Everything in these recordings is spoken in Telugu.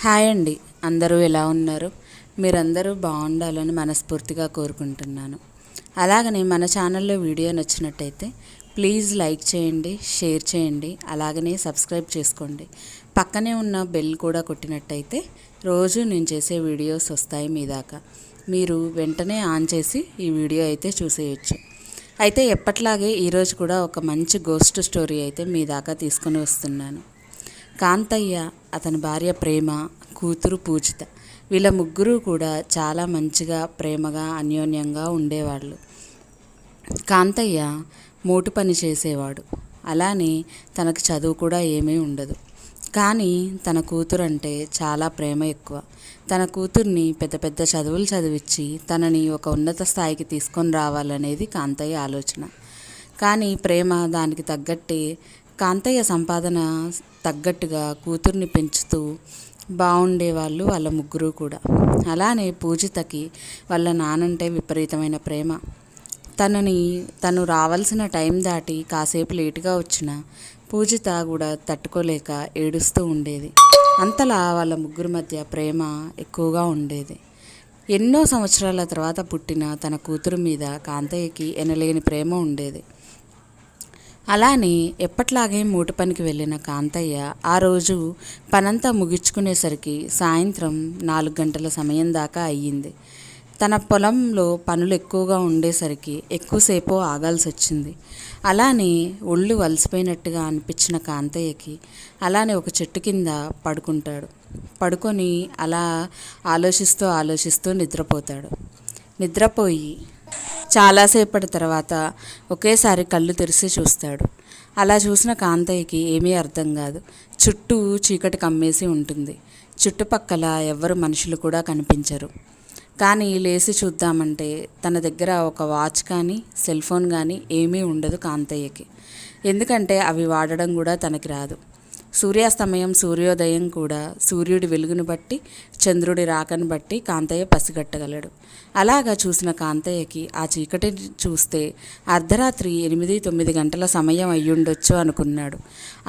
హాయ్ అండి. అందరూ ఎలా ఉన్నారు? మీరందరూ బాగుండాలని మనస్ఫూర్తిగా కోరుకుంటున్నాను. అలాగనే మన ఛానల్లో వీడియో నచ్చినట్టయితే ప్లీజ్ లైక్ చేయండి, షేర్ చేయండి, అలాగనే సబ్స్క్రైబ్ చేసుకోండి. పక్కనే ఉన్న బెల్ కూడా కొట్టినట్టయితే రోజు నేను చేసే వీడియోస్ వస్తాయి మీ దాకా. మీరు వెంటనే ఆన్ చేసి ఈ వీడియో అయితే చూసేయచ్చు. అయితే ఎప్పట్లాగే ఈరోజు కూడా ఒక మంచి గోస్ట్ స్టోరీ అయితే మీ దాకా తీసుకొని వస్తున్నాను. కాంతయ్య, అతని భార్య ప్రేమ, కూతురు పూజిత, వీళ్ళ ముగ్గురు కూడా చాలా మంచిగా ప్రేమగా అన్యోన్యంగా ఉండేవాళ్ళు. కాంతయ్య మోటు పని చేసేవాడు. అలానే తనకు చదువు కూడా ఏమీ ఉండదు. కానీ తన కూతురు అంటే చాలా ప్రేమ ఎక్కువ. తన కూతుర్ని పెద్ద పెద్ద చదువులు చదివించి తనని ఒక ఉన్నత స్థాయికి తీసుకొని రావాలనేది కాంతయ్య ఆలోచన. కానీ ప్రేమ దానికి తగ్గట్టే కాంతయ్య సంపాదన తగ్గట్టుగా కూతుర్ని పెంచుతూ బాగుండేవాళ్ళు వాళ్ళ ముగ్గురు కూడా. అలానే పూజితకి వాళ్ళ నానంటే విపరీతమైన ప్రేమ. తను రావాల్సిన టైం దాటి కాసేపు లేటుగా వచ్చిన పూజిత కూడా తట్టుకోలేక ఏడుస్తూ ఉండేది. అంతలా వాళ్ళ ముగ్గురు మధ్య ప్రేమ ఎక్కువగా ఉండేది. ఎన్నో సంవత్సరాల తర్వాత పుట్టిన తన కూతురు మీద కాంతయ్యకి ఎనలేని ప్రేమ ఉండేది. అలానే ఎప్పట్లాగే మూట పనికి వెళ్ళిన కాంతయ్య ఆ రోజు పనంతా ముగించుకునేసరికి సాయంత్రం 4 గంటల సమయం దాకా అయ్యింది. తన పొలంలో పనులు ఎక్కువగా ఉండేసరికి ఎక్కువసేపు ఆగాల్సి వచ్చింది. అలానే ఒళ్ళు అలసిపోయినట్టుగా అనిపించిన కాంతయ్యకి అలానే ఒక చెట్టు కింద పడుకొని అలా ఆలోచిస్తూ నిద్రపోతాడు. నిద్రపోయి చాలాసేపటి తర్వాత ఒకేసారి కళ్ళు తెరిచి చూస్తాడు. అలా చూసిన కాంతయ్యకి ఏమీ అర్థం కాదు. చుట్టూ చీకటి కమ్మేసి ఉంటుంది. చుట్టుపక్కల ఎవ్వరు మనుషులు కూడా కనిపించరు. కానీ లేచి చూద్దామంటే తన దగ్గర ఒక వాచ్ కానీ సెల్ ఫోన్ కానీ ఏమీ ఉండదు కాంతయ్యకి. ఎందుకంటే అవి వాడడం కూడా తనకి రాదు. సూర్యాస్తమయం, సూర్యోదయం కూడా సూర్యుడి వెలుగును బట్టి, చంద్రుడి రాకను బట్టి కాంతయ్య పసిగట్టగలడు. అలాగా చూసిన కాంతయ్యకి ఆ చీకటి చూస్తే అర్ధరాత్రి 8-9 గంటల సమయం అయ్యుండొచ్చు అనుకున్నాడు.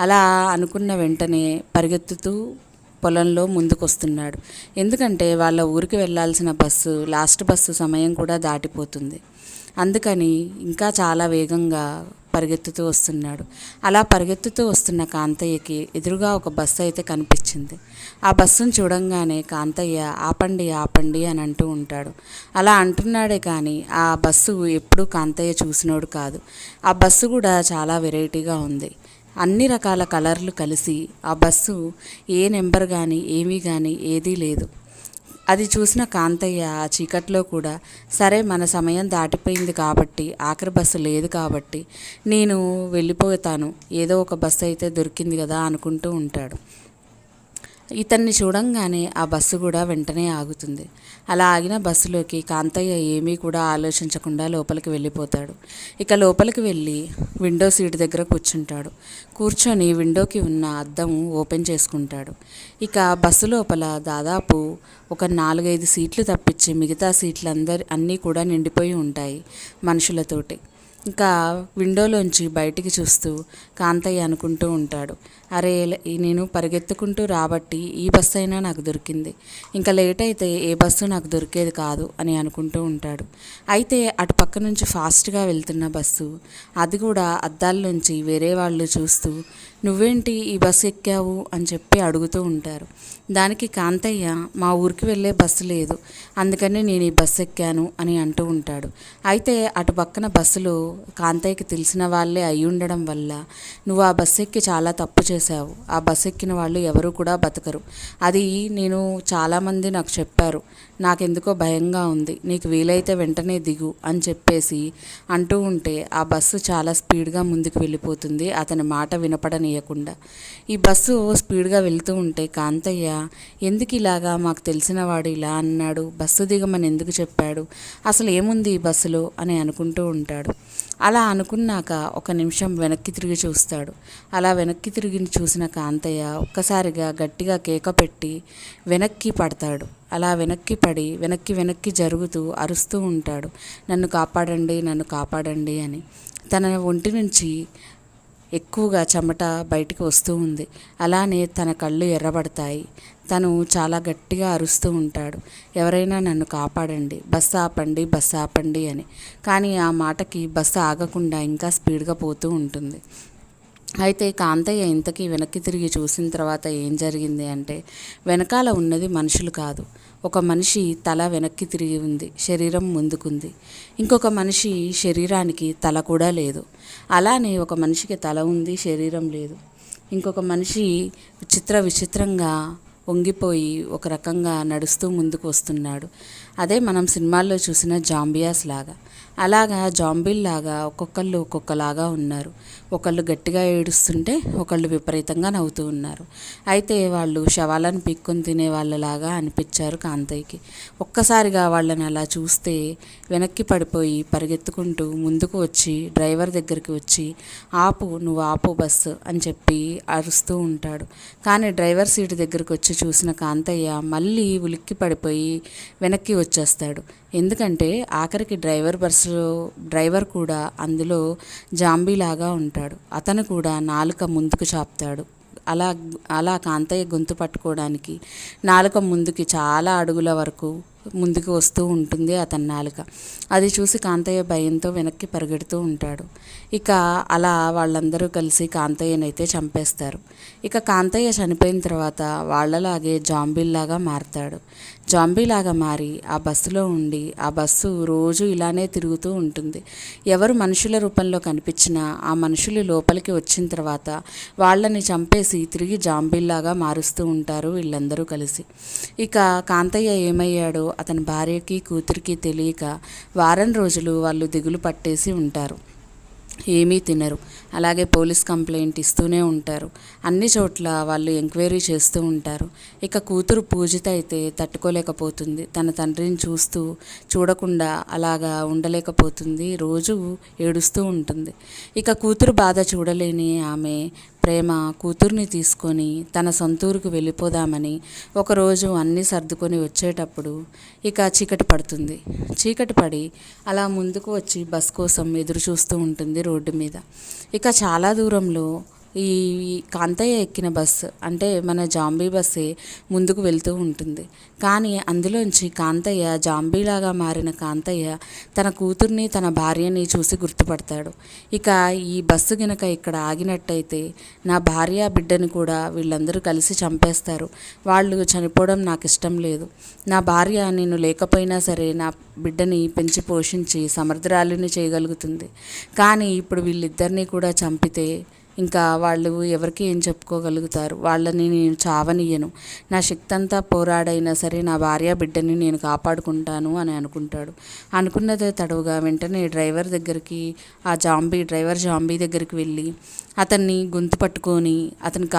అలా అనుకున్న వెంటనే పరిగెత్తుతూ పొలంలో ముందుకొస్తున్నాడు. ఎందుకంటే వాళ్ళ ఊరికి వెళ్ళాల్సిన లాస్ట్ బస్సు సమయం కూడా దాటిపోతుంది. అందుకని ఇంకా చాలా వేగంగా పరిగెత్తుతూ వస్తున్నాడు. అలా పరిగెత్తుతూ వస్తున్న కాంతయ్యకి ఎదురుగా ఒక బస్సు అయితే కనిపించింది. ఆ బస్సును చూడంగానే కాంతయ్య ఆపండి ఆపండి అని అంటూ ఉంటాడు. అలా అంటున్నాడే కానీ ఆ బస్సు ఎప్పుడూ కాంతయ్య చూసినోడు కాదు. ఆ బస్సు కూడా చాలా వెరైటీగా ఉంది. అన్ని రకాల కలర్లు కలిసి ఆ బస్సు ఏ నెంబర్ కానీ ఏమీ కానీ ఏదీ లేదు. అది చూసిన కాంతయ్య ఆ చీకట్లో కూడా సరే మన సమయం దాటిపోయింది కాబట్టి ఆఖరి బస్సు లేదు కాబట్టి నేను వెళ్ళిపోతాను, ఏదో ఒక బస్సు అయితే దొరికింది కదా అనుకుంటూ ఉంటాడు. ఇతన్ని చూడంగానే ఆ బస్సు కూడా వెంటనే ఆగుతుంది. అలా ఆగిన బస్సులోకి కాంతయ్య ఏమీ కూడా ఆలోచించకుండా లోపలికి వెళ్ళిపోతాడు. ఇక లోపలికి వెళ్ళి విండో సీట్ దగ్గర కూర్చొని విండోకి ఉన్న అద్దం ఓపెన్ చేసుకుంటాడు. ఇక బస్సు లోపల దాదాపు ఒక 4-5 సీట్లు తప్పించి మిగతా సీట్లు అన్నీ కూడా నిండిపోయి ఉంటాయి మనుషులతోటి. ఇంకా విండోలోంచి బయటికి చూస్తూ కాంతయ్య అనుకుంటూ ఉంటాడు, అరే నేను పరిగెత్తుకుంటూ రాబట్టి ఈ బస్సు అయినా నాకు దొరికింది, ఇంకా లేట్ అయితే ఏ బస్సు నాకు దొరికేది కాదు అని అనుకుంటూ ఉంటాడు. అయితే అటు పక్క నుంచి ఫాస్ట్గా వెళ్తున్న బస్సు, అది కూడా అద్దాల్లోంచి వేరే వాళ్ళు చూస్తూ నువ్వేంటి ఈ బస్సు ఎక్కావు అని చెప్పి అడుగుతూ ఉంటారు. దానికి కాంతయ్య మా ఊరికి వెళ్ళే బస్సు లేదు, అందుకని నేను ఈ బస్సు ఎక్కాను అని అంటూ ఉంటాడు. అయితే అటు పక్కన బస్సులో కాంతయ్యకి తెలిసిన వాళ్ళే అయి ఉండడం వల్ల నువ్వు ఆ బస్సు ఎక్కి చాలా తప్పు చేశావు, ఆ బస్సు ఎక్కిన వాళ్ళు ఎవరు కూడా బతకరు, అది నేను చాలామంది నాకు చెప్పారు, నాకెందుకో భయంగా ఉంది, నీకు వీలైతే వెంటనే దిగు అని చెప్పేసి అంటూ ఉంటే ఆ బస్సు చాలా స్పీడ్గా ముందుకు వెళ్ళిపోతుంది అతని మాట వినపడనీయకుండా. ఈ బస్సు స్పీడ్గా వెళ్తూ ఉంటే కాంతయ్య ఎందుకు ఇలాగా మాకు తెలిసిన వాడు ఇలా అన్నాడు, బస్సు దిగమని ఎందుకు చెప్పాడు, అసలు ఏముంది ఈ బస్సులో అని అనుకుంటూ ఉంటాడు. అలా అనుకున్నాక ఒక నిమిషం వెనక్కి తిరిగి చూస్తాడు. అలా వెనక్కి తిరిగి చూసిన కాంతయ్య ఒక్కసారిగా గట్టిగా కేక పెట్టి వెనక్కి పడతాడు. అలా వెనక్కి పడి వెనక్కి జరుగుతూ అరుస్తూ ఉంటాడు, నన్ను కాపాడండి, నన్ను కాపాడండి అని. తన ఒంటి నుంచి ఎక్కువగా చెమట బయటికి వస్తూ ఉంది. అలానే తన కళ్ళు ఎర్రబడతాయి. తను చాలా గట్టిగా అరుస్తూ ఉంటాడు, ఎవరైనా నన్ను కాపాడండి, బస్సు ఆపండి, బస్సు ఆపండి అని. కానీ ఆ మాటకి బస్సు ఆగకుండా ఇంకా స్పీడ్గా పోతూ ఉంటుంది. అయితే కాంతయ్య ఇంతకీ వెనక్కి తిరిగి చూసిన తర్వాత ఏం జరిగింది అంటే, వెనకాల ఉన్నది మనుషులు కాదు, ఒక మనిషి తల వెనక్కి తిరిగి ఉంది, శరీరం ముందుకుంది. ఇంకొక మనిషి శరీరానికి తల కూడా లేదు. అలానే ఒక మనిషికి తల ఉంది, శరీరం లేదు. ఇంకొక మనిషి విచిత్రంగా వంగిపోయి ఒక రకంగా నడుస్తూ ముందుకు వస్తున్నాడు. అదే మనం సినిమాల్లో చూసిన జాంబియాస్ లాగా. అలాగా జాంబీల్లాగా ఒక్కొక్కళ్ళు ఒక్కొక్కలాగా ఉన్నారు. ఒకళ్ళు గట్టిగా ఏడుస్తుంటే ఒకళ్ళు విపరీతంగా నవ్వుతూ ఉన్నారు. అయితే వాళ్ళు శవాలను పీక్కొని తినే వాళ్ళలాగా అనిపించారు కాంతయ్యకి. ఒక్కసారిగా వాళ్ళని అలా చూస్తే వెనక్కి పడిపోయి పరిగెత్తుకుంటూ ముందుకు వచ్చి డ్రైవర్ దగ్గరికి వచ్చి, ఆపు, నువ్వు ఆపు బస్సు అని చెప్పి అరుస్తూ ఉంటాడు. కానీ డ్రైవర్ సీటు దగ్గరికి వచ్చి చూసిన కాంతయ్య మళ్ళీ ఉలిక్కి పడిపోయి వెనక్కి వచ్చేస్తాడు. ఎందుకంటే ఆఖరికి డ్రైవర్ కూడా అందులో జాంబీలాగా ఉంటాడు. అతను కూడా నాలుక ముందుకు చాపుతాడు. అలా కాంతయ్య గొంతు పట్టుకోవడానికి నాలుక ముందుకి చాలా అడుగుల వరకు ముందుకు వస్తూ ఉంటుంది అతని నాలుక. అది చూసి కాంతయ్య భయంతో వెనక్కి పరిగెడుతూ ఉంటాడు. ఇక అలా వాళ్ళందరూ కలిసి కాంతయ్యనైతే చంపేస్తారు. ఇక కాంతయ్య చనిపోయిన తర్వాత వాళ్ళలాగే జాంబీల్లాగా మారతాడు. జాంబీలాగా మారి ఆ బస్సులో ఉండి ఆ బస్సు రోజు ఇలానే తిరుగుతూ ఉంటుంది. ఎవరు మనుషుల రూపంలో కనిపించినా ఆ మనుషులు లోపలికి వచ్చిన తర్వాత వాళ్ళని చంపేసి తిరిగి జాంబీల్లాగా మారుస్తూ ఉంటారు వీళ్ళందరూ కలిసి. ఇక కాంతయ్య ఏమయ్యాడో అతని భార్యకి కూతురికి తెలియక వారం రోజులు వాళ్ళు దిగులు పట్టేసి ఉంటారు. ఏమీ తినరు. అలాగే పోలీస్ కంప్లైంట్ ఇస్తూనే ఉంటారు. అన్ని చోట్ల వాళ్ళు ఎంక్వైరీ చేస్తూ ఉంటారు. ఇక కూతురు పూజిత అయితే తట్టుకోలేకపోతుంది. తన తండ్రిని చూడకుండా అలాగా ఉండలేకపోతుంది. రోజు ఏడుస్తూ ఉంటుంది. ఇక కూతురు బాధ చూడలేని ఆమె ప్రేమ కూతుర్ని తీసుకొని తన సొంతూరుకు వెళ్ళిపోదామని ఒకరోజు అన్నీ సర్దుకొని వచ్చేటప్పుడు ఇక చీకటి పడుతుంది. చీకటి పడి అలా ముందుకు వచ్చి బస్ కోసం ఎదురు చూస్తూ ఉంటుంది రోడ్డు మీద. ఇక చాలా దూరంలో ఈ కాంతయ్య ఎక్కిన బస్సు అంటే మన జాంబీ బస్సే ముందుకు వెళ్తూ ఉంటుంది. కానీ అందులోంచి కాంతయ్య, జాంబీలాగా మారిన కాంతయ్య తన కూతుర్ని తన భార్యని చూసి గుర్తుపడతాడు. ఇక ఈ బస్సు గనక ఇక్కడ ఆగినట్టయితే నా భార్య బిడ్డని కూడా వీళ్ళందరూ కలిసి చంపేస్తారు. వాళ్ళు చనిపోవడం నాకు ఇష్టం లేదు. నా భార్య నేను లేకపోయినా సరే నా బిడ్డని పెంచి పోషించి సమర్థురాలిని చేయగలుగుతుంది. కానీ ఇప్పుడు వీళ్ళిద్దరినీ కూడా చంపితే ఇంకా వాళ్ళు ఎవరికి ఏం చెప్పుకోగలుగుతారు? వాళ్ళని నేను చావనియ్యను. నా శక్తి అంతా పోరాడైనా సరే నా భార్య బిడ్డని నేను కాపాడుకుంటాను అని అనుకుంటాడు. అనుకున్నదే తడవుగా వెంటనే డ్రైవర్ జాంబీ దగ్గరికి వెళ్ళి అతన్ని గొంతు పట్టుకొని అతను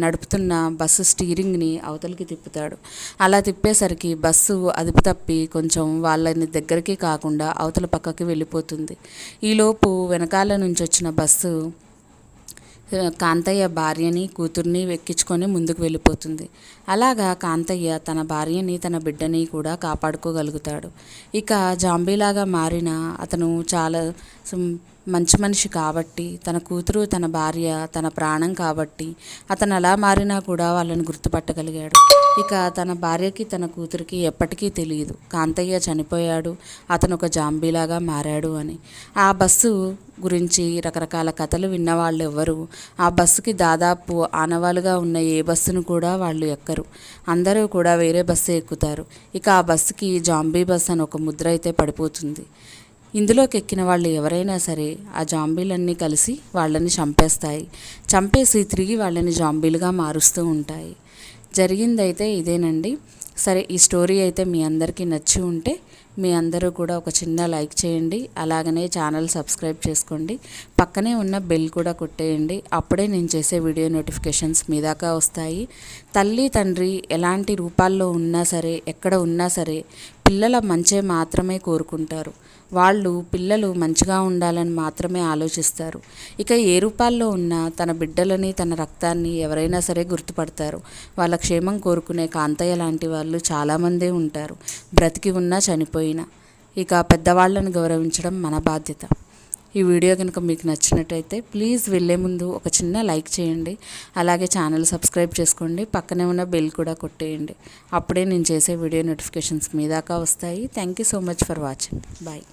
నడుపుతున్న బస్సు స్టీరింగ్ని అవతలికి తిప్పుతాడు. అలా తిప్పేసరికి బస్సు అదుపు తప్పి కొంచెం వాళ్ళని దగ్గరికి కాకుండా అవతల పక్కకి వెళ్ళిపోతుంది. ఈలోపు వెనకాల నుంచి వచ్చిన బస్సు కాంతయ్య భార్యని కూతుర్ని ఎక్కించుకొని ముందుకు వెళ్ళిపోతుంది. అలాగా కాంతయ్య తన భార్యని తన బిడ్డని కూడా కాపాడుకోగలుగుతాడు. ఇక జాంబీలాగా మారిన అతను చాలా మంచి మనిషి కాబట్టి, తన కూతురు తన భార్య తన ప్రాణం కాబట్టి అతను అలా మారినా కూడా వాళ్ళని గుర్తుపట్టగలిగాడు. ఇక తన భార్యకి తన కూతురికి ఎప్పటికీ తెలియదు కాంతయ్య చనిపోయాడు, అతను ఒక జాంబీలాగా మారాడు అని. ఆ బస్సు గురించి రకరకాల కథలు విన్నవాళ్ళు ఎవ్వరు ఆ బస్సుకి దాదాపు ఆనవాలుగా ఉన్న ఏ బస్సును కూడా వాళ్ళు ఎక్కరు. అందరూ కూడా వేరే బస్సు ఎక్కుతారు. ఇక ఆ బస్సుకి జాంబీ బస్ అని ఒక ముద్ర అయితే పడిపోతుంది. ఇందులోకి ఎక్కిన వాళ్ళు ఎవరైనా సరే ఆ జాంబీలన్నీ కలిసి వాళ్ళని చంపేసి తిరిగి వాళ్ళని జాంబీలుగా మారుస్తూ ఉంటాయి. జరిగిందైతే ఇదేనండి. సరే, ఈ స్టోరీ అయితే మీ అందరికీ నచ్చి ఉంటే మీ అందరూ కూడా ఒక చిన్న లైక్ చేయండి. అలాగనే ఛానల్ సబ్స్క్రైబ్ చేసుకోండి. పక్కనే ఉన్న బెల్ కూడా కొట్టేయండి. అప్పుడే నేను చేసే వీడియో నోటిఫికేషన్స్ మీ దాకా వస్తాయి. తల్లి తండ్రి ఎలాంటి రూపాల్లో ఉన్నా సరే, ఎక్కడ ఉన్నా సరే పిల్లల మంచే మాత్రమే కోరుకుంటారు. వాళ్ళు పిల్లలు మంచిగా ఉండాలని మాత్రమే ఆలోచిస్తారు. ఇక ఏ రూపాల్లో ఉన్నా తన బిడ్డలని తన రక్తాన్ని ఎవరైనా సరే గుర్తుపడతారు. వాళ్ళ క్షేమం కోరుకునే కాంతయ్య లాంటి వాళ్ళు చాలామందే ఉంటారు, బ్రతికి ఉన్నా చనిపోయినా. ఇక పెద్దవాళ్ళను గౌరవించడం మన బాధ్యత. ఈ వీడియో కనుక మీకు నచ్చినట్టయితే ప్లీజ్ వెళ్ళే ముందు ఒక చిన్న లైక్ చేయండి. అలాగే ఛానల్ సబ్స్క్రైబ్ చేసుకోండి. పక్కనే ఉన్న బెల్ కూడా కొట్టేయండి. అప్పుడే నేను చేసే వీడియో నోటిఫికేషన్స్ మీ దాకా వస్తాయి. Thank you so much for watching. Bye.